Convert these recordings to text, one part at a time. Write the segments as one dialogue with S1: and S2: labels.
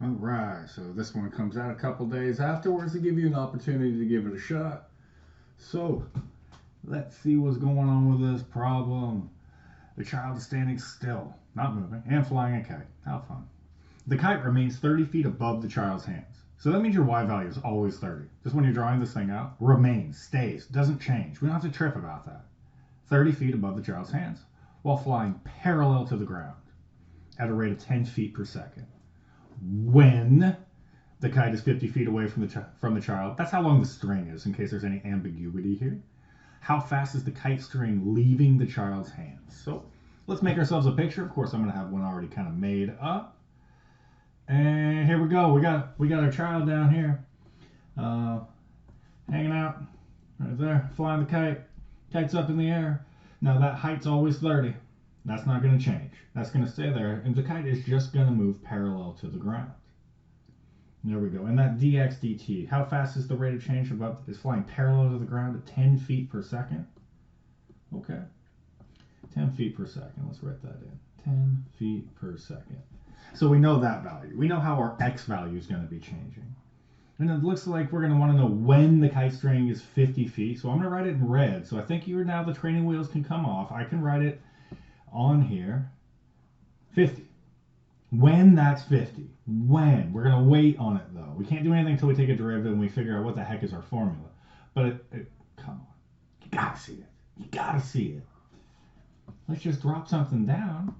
S1: All right, so this one comes out a couple days afterwards to give you an opportunity to give it a shot. So let's see what's going on with this problem. The child is standing still, not moving, and flying a kite. How fun. The kite remains 30 feet above the child's hands. So that means your y value is always 30. Just when you're drawing this thing out, remains, stays, doesn't change. We don't have to trip about that. 30 feet above the child's hands while flying parallel to the ground at a rate of 10 feet per second. When the kite is 50 feet away from the child, that's how long the string is, in case there's any ambiguity here. How fast is the kite string leaving the child's hands? So let's make ourselves a picture. Of course, I'm going to have one already kind of made up. And here we go. We got our child down here, hanging out right there, flying the kite. Kite's up in the air. Now that height's always 30. That's not going to change. That's going to stay there, and the kite is just going to move parallel to the ground. There we go. And that dx dt, how fast is the rate of change above? Is flying parallel to the ground at 10 feet per second. Okay. 10 feet per second. Let's write that in. 10 feet per second. So we know that value. We know how our x value is going to be changing. And it looks like we're going to want to know when the kite string is 50 feet. So I'm going to write it in red. So I think now the training wheels can come off. I can write it on here. 50. When that's 50. When. We're going to wait on it, though. We can't do anything until we take a derivative and we figure out what the heck is our formula. But come on. You got to see it. You got to see it. Let's just drop something down.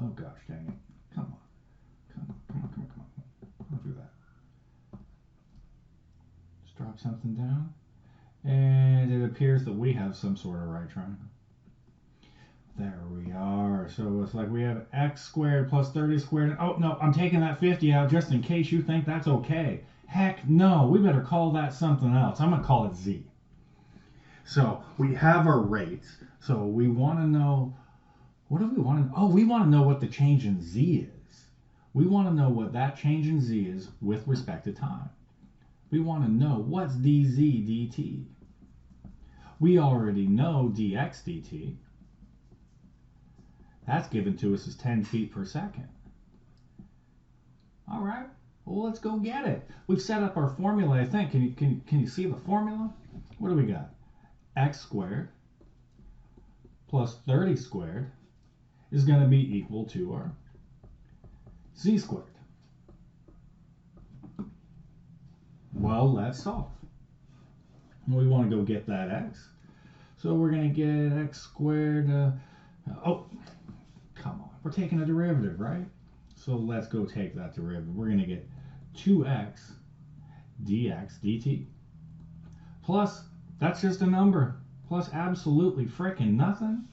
S1: Oh, gosh, dang it. Come on. Come on. Don't do that. Just drop something down. And it appears that we have some sort of right triangle. There we are. So it's like we have x squared plus 30 squared. Oh, no, I'm taking that 50 out just in case you think that's okay. Heck no, we better call that something else. I'm going to call it z. So we have our rates. So we want to know, what do we want to know? Oh, we want to know what the change in z is. We want to know what that change in z is with respect to time. We want to know what's dz dt. We already know dx dt. That's given to us as 10 feet per second. All right, well, let's go get it. We've set up our formula, I think. Can you see the formula? What do we got? X squared plus 30 squared is going to be equal to our z squared. Well, let's solve. We want to go get that x. So we're going to get x squared. Oh, come on. We're taking a derivative, right? So let's go take that derivative. We're going to get 2x dx dt plus, that's just a number, plus absolutely frickin' nothing.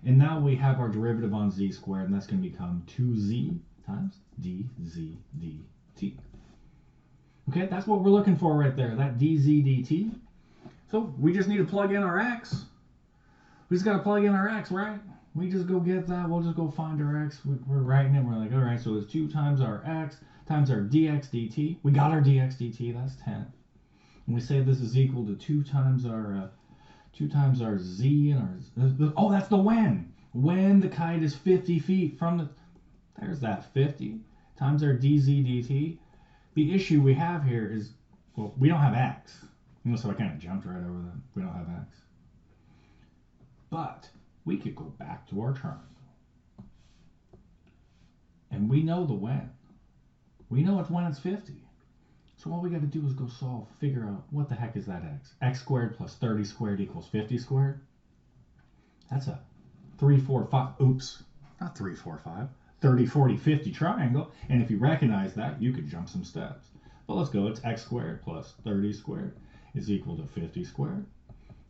S1: And now we have our derivative on z squared, and that's going to become 2z times dz dt. Okay, that's what we're looking for right there, that dz dt. So we just need to plug in our x. We just got to plug in our x, right? We just go get that. We'll just go find our x. We're writing it. We're like, all right, so it's 2 times our x times our dx dt. We got our dx dt. That's 10. And we say this is equal to 2 times our z and our... Oh, that's the when. When the kite is 50 feet from the... There's that 50 times our dz dt. The issue we have here is, well, we don't have x. So I kind of jumped right over that. We don't have x. But we could go back to our triangle. And we know the when. We know it's when it's 50. So all we got to do is go solve, figure out what the heck is that x. X squared plus 30 squared equals 50 squared. That's a 3, 4, 5, oops, not 3, 4, 5, 30, 40, 50 triangle. And if you recognize that, you could jump some steps. But let's go, it's x squared plus 30 squared is equal to 50 squared.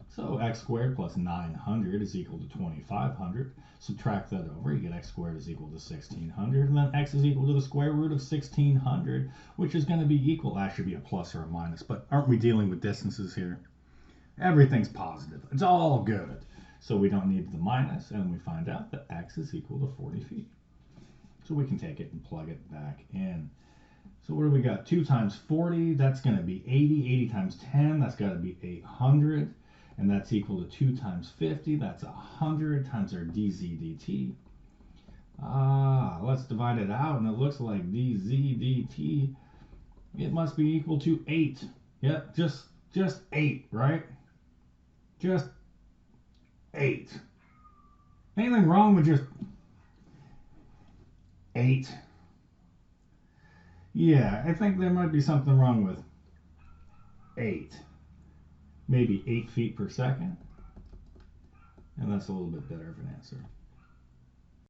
S1: So x squared plus 900 is equal to 2500. Subtract that over, you get x squared is equal to 1600, and then x is equal to the square root of 1600, which is going to be equal, that should be a plus or a minus, but aren't we dealing with distances here? Everything's positive. It's all good. So we don't need the minus, and we find out that x is equal to 40 feet. So we can take it and plug it back in. So what do we got? 2 times 40, that's going to be 80. 80 times 10, that's got to be 800. And that's equal to 2 times 50. That's 100 times our dz dt. let's divide it out, and it looks like dz dt, it must be equal to 8. Yep, just 8, right? Just 8. Anything wrong with just 8? Yeah, I think there might be something wrong with 8. Maybe 8 feet per second. And that's a little bit better of an answer.